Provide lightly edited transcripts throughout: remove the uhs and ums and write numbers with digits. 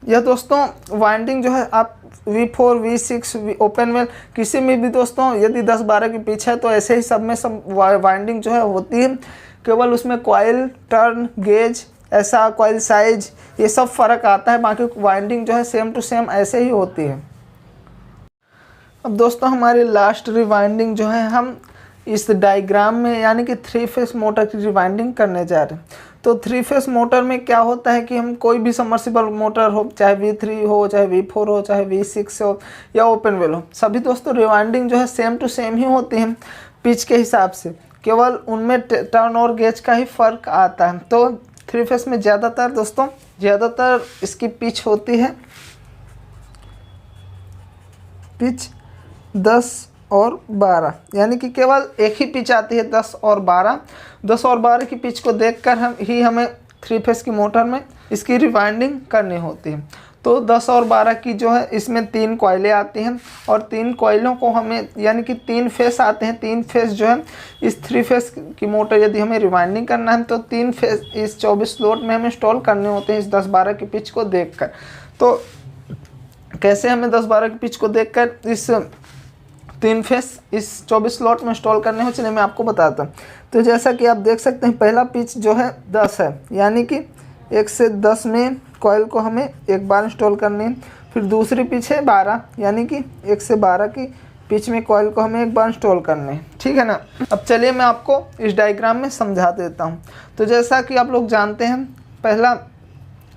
यह दोस्तों वाइंडिंग जो है आप V4 V6 ओपन वेल किसी में भी दोस्तों यदि 10-12 की पिच है तो ऐसे ही सब में सब वाइंडिंग जो है होती है, केवल उसमें कॉइल टर्न गेज ऐसा कॉइल साइज ये सब फ़र्क आता है, बाकी वाइंडिंग जो है सेम टू सेम ऐसे ही होती है। अब दोस्तों हमारी लास्ट रिवाइंडिंग जो है हम इस डायग्राम में यानी कि 3 फेस मोटर की रिवाइंडिंग करने जा रहे हैं। तो 3 फेस मोटर में क्या होता है कि हम कोई भी सबमर्सिबल मोटर हो, चाहे V3 हो, चाहे V4 हो, चाहे V6 हो या ओपन वेल हो, सभी दोस्तों रिवाइंडिंग जो है सेम टू सेम ही होती है पिच के हिसाब से, केवल उनमें टर्न और गेज का ही फ़र्क आता है। तो 3 फेस में ज़्यादातर इसकी पिच होती है पिच 10 और 12, यानी कि केवल एक ही पिच आती है 10 और 12। 10 और 12 की पिच को देखकर हमें 3 फेस की मोटर में इसकी रिवाइंडिंग करनी होती है। तो 10 और 12 की जो है इसमें 3 कॉइलें आती हैं और 3 कॉइलों को हमें यानी कि 3 फेस आते हैं। 3 फेस जो है इस 3 फेस की मोटर यदि हमें रिवाइंडिंग करना है तो 3 फेस इस 24 स्लॉट में हमें इंस्टॉल करने होते हैं इस 10-12 की पिच को देखकर। तो कैसे हमें 10-12 की पिच को देखकर इस 3 फेस इस 24 स्लॉट में इंस्टॉल करने हो, चलिए मैं आपको बताता हूँ। तो जैसा कि आप देख सकते हैं पहला पिच जो है 10 है, यानी कि 1 से 10 में कॉइल को हमें एक बार इंस्टॉल करनी है। फिर दूसरी पिच है 12, यानी कि 1 से 12 की पिच में कॉइल को हमें एक बार इंस्टॉल करनी है, ठीक है ना। अब चलिए मैं आपको इस डायग्राम में समझा देता हूँ। तो जैसा कि आप लोग जानते हैं पहला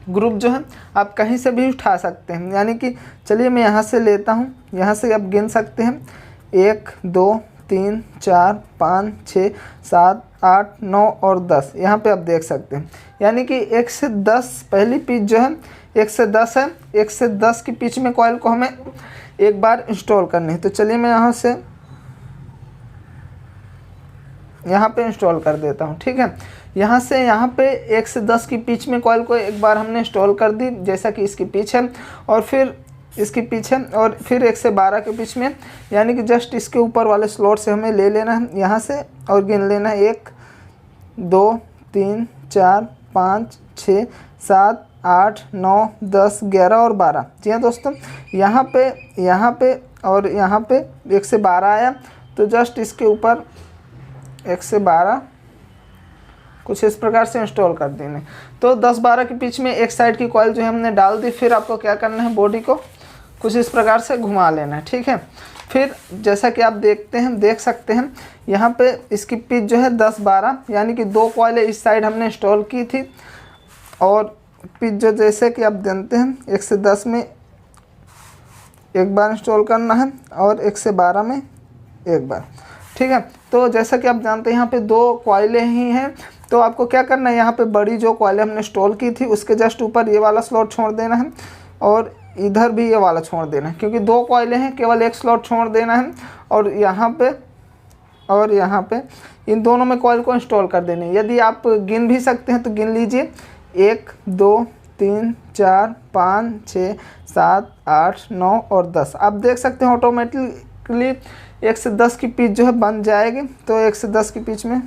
ग्रुप जो है आप कहीं से भी उठा सकते हैं, यानी कि चलिए मैं यहाँ से लेता हूँ, यहाँ से आप गिन सकते हैं 1 2 3 4 5 6 7 8 9 और 10, यहाँ पे आप देख सकते हैं। यानी कि 1 से 10 पहली पिच जो है 1 से 10 है, 1 से 10 की पिच में कॉइल को हमें एक बार इंस्टॉल करनी है। तो चलिए मैं यहाँ से यहाँ पे इंस्टॉल कर देता हूँ, ठीक है। यहाँ से यहाँ पे 1 से 10 की पिच में कॉइल को एक बार हमने इंस्टॉल कर दी, जैसा कि इसकी पिच है, और फिर इसकी पिच है, और फिर 1 से 12 के पिच में यानी कि जस्ट इसके ऊपर वाले स्लॉट से हमें ले लेना है यहाँ से और गिन लेना है 1 2 3 4 5 6 7 8 9 10 11 और 12। जी हाँ दोस्तों, यहाँ पे और यहाँ पे 1 से 12 आया, तो जस्ट इसके ऊपर 1 से 12 कुछ इस प्रकार से इंस्टॉल कर देने। तो 10-12 की पिच में एक साइड की कॉइल जो है हमने डाल दी, फिर आपको क्या करना है, बॉडी को कुछ इस प्रकार से घुमा लेना है, ठीक है। फिर जैसा कि आप देख सकते हैं यहाँ पे इसकी पिच जो है 10-12, यानी कि 2 कॉइलें इस साइड हमने इंस्टॉल की थी, और पिच जो जैसे कि आप जानते हैं 1 से 10 में एक बार इंस्टॉल करना है और 1 से 12 में एक बार, ठीक है। तो जैसा कि आप जानते हैं यहाँ पे 2 कॉइलें ही हैं, तो आपको क्या करना है, यहाँ पे बड़ी जो कॉइलें हमने इंस्टॉल की थी उसके जस्ट ऊपर ये वाला स्लॉट छोड़ देना है और इधर भी ये वाला छोड़ देना है, क्योंकि 2 कॉइलें हैं, केवल एक स्लॉट छोड़ देना है, और यहाँ पे इन दोनों में कॉइल को इंस्टॉल कर देने। यदि आप गिन भी सकते हैं तो गिन लीजिए 1 2 3 4 5 6 7 8 9 और 10। आप देख सकते हैं ऑटोमेटिकली 1 से 10 की पिच जो है बन जाएगी। तो 1 से 10 की पिच में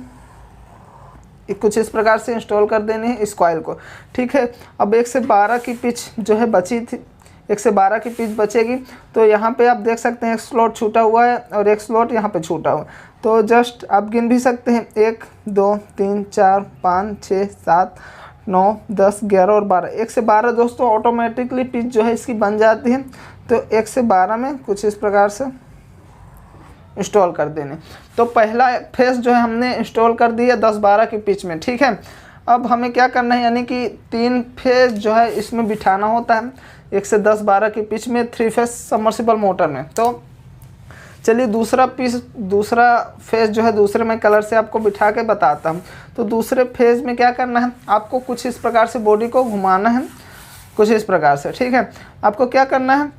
कुछ इस प्रकार से इंस्टॉल कर देनी है इस कॉइल को, ठीक है। अब 1 से 12 की पिच जो है बची थी, 1 से 12 की पिच बचेगी, तो यहाँ पे आप देख सकते हैं एक स्लॉट छूटा हुआ है और एक स्लॉट यहाँ पे छूटा हुआ है। तो जस्ट आप गिन भी सकते हैं 1 2 3 4 5 6 7 9 10 11 और 12। 1 से 12 दोस्तों ऑटोमेटिकली पिच जो है इसकी बन जाती है। तो 1 से 12 में कुछ इस प्रकार से इंस्टॉल कर देने। तो पहला फेस जो है हमने इंस्टॉल कर दिया 10-12 की पिच में, ठीक है। अब हमें क्या करना है, यानी कि 3 फेस जो है इसमें बिठाना होता है 1 से 10-12 की पिच में 3 फेस सबमर्सिबल मोटर में। तो चलिए दूसरा फेस जो है दूसरे में कलर से आपको बिठा के बताता हूँ। तो दूसरे फेज में क्या करना है, आपको कुछ इस प्रकार से बॉडी को घुमाना है, कुछ इस प्रकार से, ठीक है। आपको क्या करना है,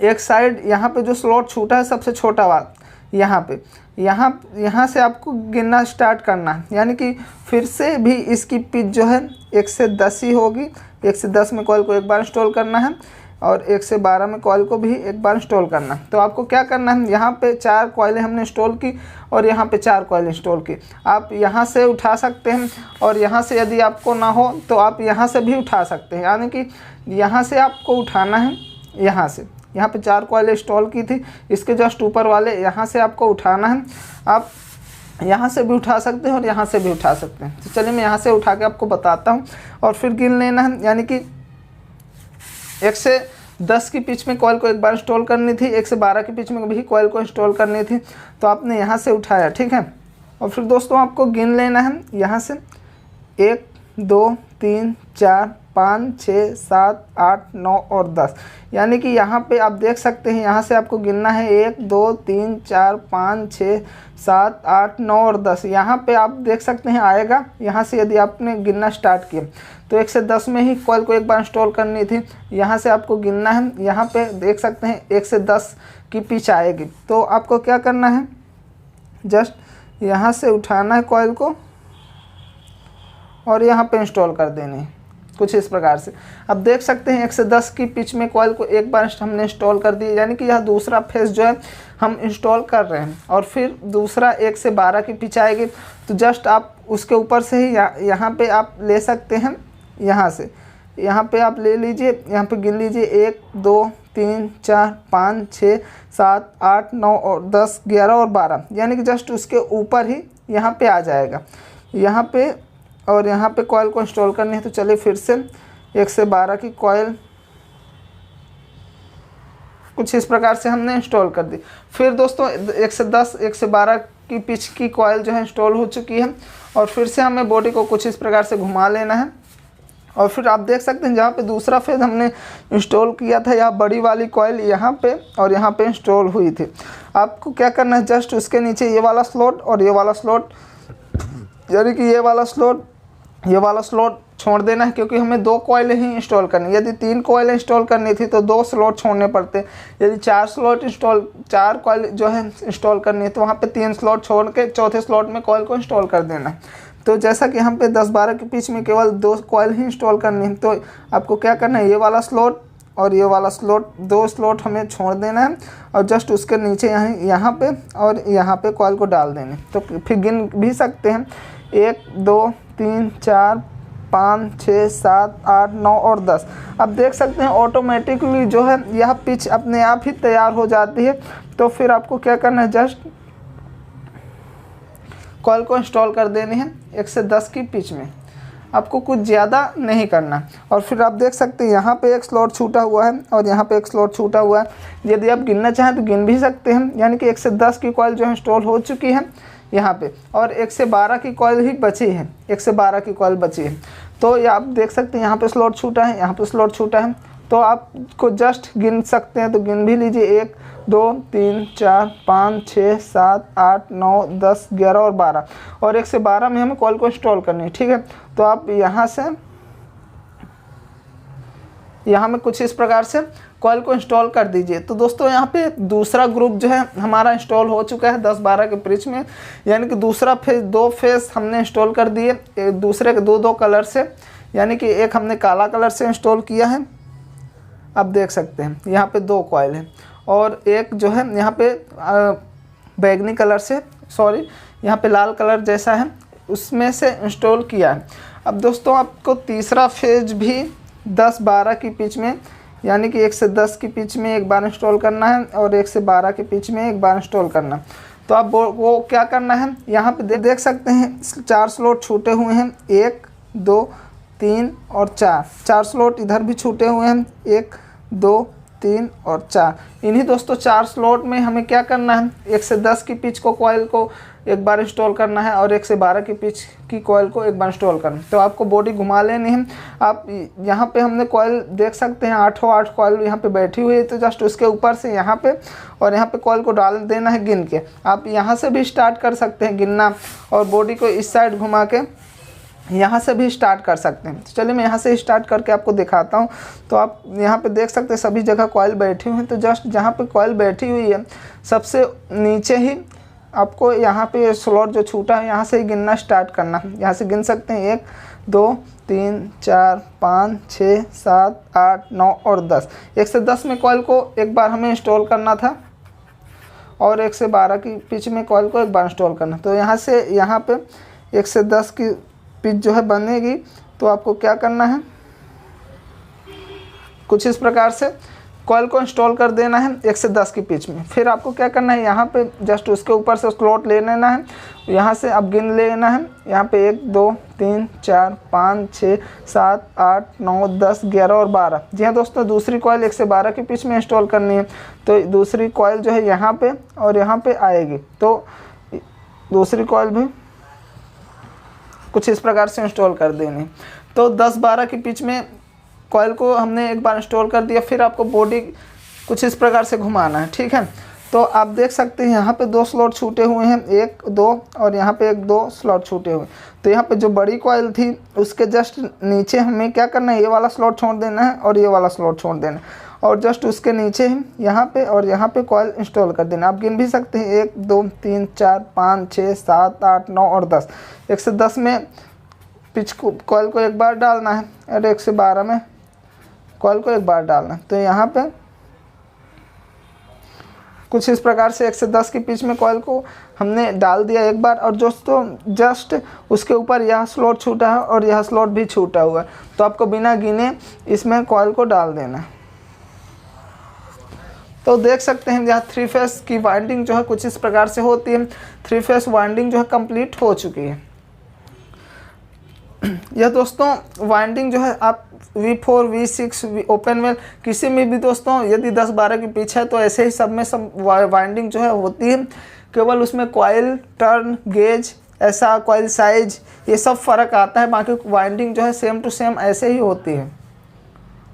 एक साइड यहाँ पे जो स्लॉट छूटा है सबसे छोटा वाला, यहाँ से आपको गिनना स्टार्ट करना है, यानी कि फिर से भी इसकी पिच जो है 1 से 10 ही होगी। 1 से 10 में कॉइल को एक बार इंस्टॉल करना है, और 1 से 12 में कॉइल को भी एक बार इंस्टॉल करना। तो आपको क्या करना है, यहाँ पे 4 कॉइलें हमने इंस्टॉल की और यहाँ पे 4 कॉइल इंस्टॉल की। आप यहाँ से उठा सकते हैं और यहाँ से यदि आपको ना हो तो आप यहाँ से भी उठा सकते हैं, यानी कि यहाँ से आपको उठाना है, यहाँ से, यहाँ पे 4 कॉइल इंस्टॉल की थी, इसके जस्ट ऊपर वाले यहाँ से आपको उठाना है। आप यहाँ से भी उठा सकते हैं और यहाँ से भी उठा सकते हैं। तो चलिए मैं यहाँ से उठा के आपको बताता हूँ और फिर गिन लेना है, यानी कि 1 से 10 की पिच में कॉइल को एक बार इंस्टॉल करनी थी, 1 से 12 की पिच में भी कॉइल को इंस्टॉल करनी थी। तो आपने यहाँ से उठाया, ठीक है। और फिर दोस्तों आपको गिन लेना है यहाँ से 1 2 3 4 5 6 7 8 9 और 10, यानी कि यहाँ पे आप देख सकते हैं, यहाँ से आपको गिनना है 1 2 3 4 5 6 7 8 9 और 10। यहाँ पे आप देख सकते हैं आएगा, यहाँ से यदि आपने गिनना स्टार्ट किया तो 1 से 10 में ही कॉइल को एक बार इंस्टॉल करनी थी। यहाँ से आपको गिनना है, यहाँ पे देख सकते हैं 1 से 10 की पिच आएगी। तो आपको क्या करना है, जस्ट यहाँ से उठाना है कॉइल को और यहाँ पे इंस्टॉल कर देनी है, कुछ इस प्रकार से। अब देख सकते हैं 1 से 10 की पिच में कॉइल को एक बार हमने इंस्टॉल कर दिया, यानी कि यह दूसरा फेज जो है हम इंस्टॉल कर रहे हैं। और फिर दूसरा 1 से 12 की पिच आएगी, तो जस्ट आप उसके ऊपर से ही यहाँ पे आप ले सकते हैं, यहाँ पे आप ले लीजिए, यहाँ पे गिन लीजिए 1 2 3 4 5 6 7 8 9 और 10 11 और 12, यानी कि जस्ट उसके ऊपर ही यहाँ पे आ जाएगा, यहाँ पे। और यहाँ पे कॉइल को इंस्टॉल करनी है। तो चलिए फिर से 1 से 12 की कॉइल कुछ इस प्रकार से हमने इंस्टॉल कर दी। फिर दोस्तों 1 से 10 1 से 12 की पिच की कॉइल जो है इंस्टॉल हो चुकी है और फिर से हमें बॉडी को कुछ इस प्रकार से घुमा लेना है। और फिर आप देख सकते हैं जहाँ पे दूसरा फेज हमने इंस्टॉल किया था, यह बड़ी वाली कॉइल यहाँ पे और यहाँ पे इंस्टॉल हुई थी। आपको क्या करना है, जस्ट उसके नीचे ये वाला स्लॉट और ये वाला स्लॉट, यानी कि ये वाला स्लॉट छोड़ देना है, क्योंकि हमें 2 कॉइलें ही इंस्टॉल करनी। यदि 3 कॉइलें इंस्टॉल करनी थी तो 2 स्लॉट छोड़ने पड़ते। यदि 4 कॉइल जो है इंस्टॉल करनी है तो वहाँ पे 3 स्लॉट छोड़ के चौथे स्लॉट में कॉइल को इंस्टॉल कर देना है। तो जैसा कि हम पे 10-12 के बीच में केवल 2 कॉइल ही इंस्टॉल करनी है, तो आपको क्या करना है, ये वाला स्लॉट और ये वाला स्लॉट, 2 स्लॉट हमें छोड़ देना है और जस्ट उसके नीचे यहाँ पे और यहाँ पे कॉइल को डाल देने। तो फिर गिन भी सकते हैं 1 2 3 4 5 6 7 8 9 और 10। अब देख सकते हैं ऑटोमेटिकली जो है यह पिच अपने आप ही तैयार हो जाती है। तो फिर आपको क्या करना है, जस्ट कॉइल को इंस्टॉल कर देनी है 1 से 10 की पिच में, आपको कुछ ज़्यादा नहीं करना। और फिर आप देख सकते हैं यहाँ पे एक स्लॉट छूटा हुआ है और यहाँ पे एक स्लॉट छूटा हुआ है। यदि आप गिनना चाहें तो गिन भी सकते हैं, यानी कि 1 से 10 की कॉइल जो है इंस्टॉल हो चुकी है यहाँ पे और 1 से 12 की कॉइल ही बची है, 1 से 12 की कॉइल बची है। तो ये आप देख सकते हैं यहाँ पे स्लॉट छूटा है, यहाँ पे स्लॉट छूटा है। तो आपको जस्ट गिन सकते हैं, तो गिन भी लीजिए 1 2 3 4 5 6 7 8 9 10 11 और 12, और 1 से 12 में हमें कॉइल को इंस्टॉल करनी है, ठीक है। तो आप यहाँ में कुछ इस प्रकार से कॉइल को इंस्टॉल कर दीजिए। तो दोस्तों यहाँ पे दूसरा ग्रुप जो है हमारा इंस्टॉल हो चुका है 10-12 के पिच में, यानी कि दूसरा फेज 2 फेज हमने इंस्टॉल कर दिए दूसरे के 2 कलर से, यानी कि एक हमने काला कलर से इंस्टॉल किया है, आप देख सकते हैं यहाँ पे 2 कॉइल हैं, और एक जो है यहाँ पे बैगनी कलर से, सॉरी यहाँ पे लाल कलर जैसा है उसमें से इंस्टॉल किया है। अब दोस्तों आपको तीसरा फेज भी 10-12 की पिच में, यानी कि 1 से 10 की पिच में एक बार इंस्टॉल करना है और 1 से 12 की पिच में एक बार इंस्टॉल करना है। तो आप वो क्या करना है, यहाँ पे देख सकते हैं 4 स्लॉट छूटे हुए हैं, 1 2 3 और 4 स्लॉट इधर भी छूटे हुए हैं, 1 2 3 और 4। इन्हीं दोस्तों 4 स्लॉट में हमें क्या करना है, 1 से 10 की पिच को कॉइल को एक बार इंस्टॉल करना है और 1 से 12 की पिच की कॉइल को एक बार इंस्टॉल करना है। तो आपको बॉडी घुमा लेनी है। आप यहाँ पे हमने कॉइल देख सकते हैं 8 कॉइल यहाँ पे बैठी हुई है, तो जस्ट उसके ऊपर से यहाँ पे और यहाँ पे कॉइल को डाल देना है गिन के। आप यहाँ से भी स्टार्ट कर सकते हैं गिनना और बॉडी को इस साइड घुमा के यहाँ से भी स्टार्ट कर सकते हैं। तो चलिए मैं यहाँ से स्टार्ट करके आपको दिखाता हूँ। तो आप यहाँ पे देख सकते हैं सभी जगह कॉइल बैठी हुई हैं। तो जस्ट जहाँ पे कॉइल बैठी हुई है सबसे नीचे ही आपको यहाँ पे स्लॉट जो छूटा है यहाँ से ही गिनना स्टार्ट करना है। यहाँ से गिन सकते हैं 1 2 3 4 5 6 7 8 9 और 10। 1 से 10 में कॉइल को एक बार हमें इंस्टॉल करना था और 1 से 12 की पिच में कॉइल को एक बार इंस्टॉल करना। तो यहाँ से यहाँ पे 1 से 10 की पिच जो है बनेगी। तो आपको क्या करना है, कुछ इस प्रकार से कॉइल को इंस्टॉल कर देना है 1 से 10 की पिच में। फिर आपको क्या करना है, यहाँ पे जस्ट उसके ऊपर से स्लॉट ले लेना है, यहाँ से अब गिन लेना है। यहाँ पे 1 2 3 4 5 6 7 8 9 10 11 और 12। जी हाँ दोस्तों, दूसरी कॉइल 1 से 12 की पिच में इंस्टॉल करनी है। तो दूसरी कॉइल जो है यहाँ पे और यहाँ पे आएगी। तो दूसरी कॉइल भी कुछ इस प्रकार से इंस्टॉल कर देनी। तो 10-12 की पिच में कॉइल को हमने एक बार इंस्टॉल कर दिया। फिर आपको बॉडी कुछ इस प्रकार से घुमाना है, ठीक है। तो आप देख सकते हैं यहाँ पे 2 स्लॉट छूटे हुए हैं, 1 2 और यहाँ पे 1 2 स्लॉट छूटे हुए। तो यहाँ पे जो बड़ी कॉइल थी उसके जस्ट नीचे हमें क्या करना है, ये वाला स्लॉट छोड़ देना है और ये वाला स्लॉट छोड़ देना है, और जस्ट उसके नीचे यहाँ पे और यहाँ पे कॉइल इंस्टॉल कर देना। आप गिन भी सकते हैं 1 2 3 4 5 6 7 8 9 और 10। 1 से 10 में पिच को कॉइल को एक बार डालना है और 1 से 12 में कॉइल को एक बार डालना है। तो यहाँ पे कुछ इस प्रकार से 1 से 10 की पिच में कॉइल को हमने डाल दिया एक बार, और दोस्तों जस्ट उसके ऊपर यह स्लॉट छूटा है और यह स्लॉट भी छूटा हुआ है। तो आपको बिना गिने इसमें कॉइल को डाल देना है। तो देख सकते हैं यहाँ 3 फेस की वाइंडिंग जो है कुछ इस प्रकार से होती है। 3 फेस वाइंडिंग जो है कंप्लीट हो चुकी है। यह दोस्तों वाइंडिंग जो है आप V4 V6 ओपन वेल किसी में भी दोस्तों यदि 10-12 की पिच है तो ऐसे ही सब में सब वाइंडिंग जो है होती है। केवल उसमें कॉइल टर्न गेज ऐसा कॉइल साइज ये सब फ़र्क आता है, बाकी वाइंडिंग जो है सेम टू सेम ऐसे ही होती है।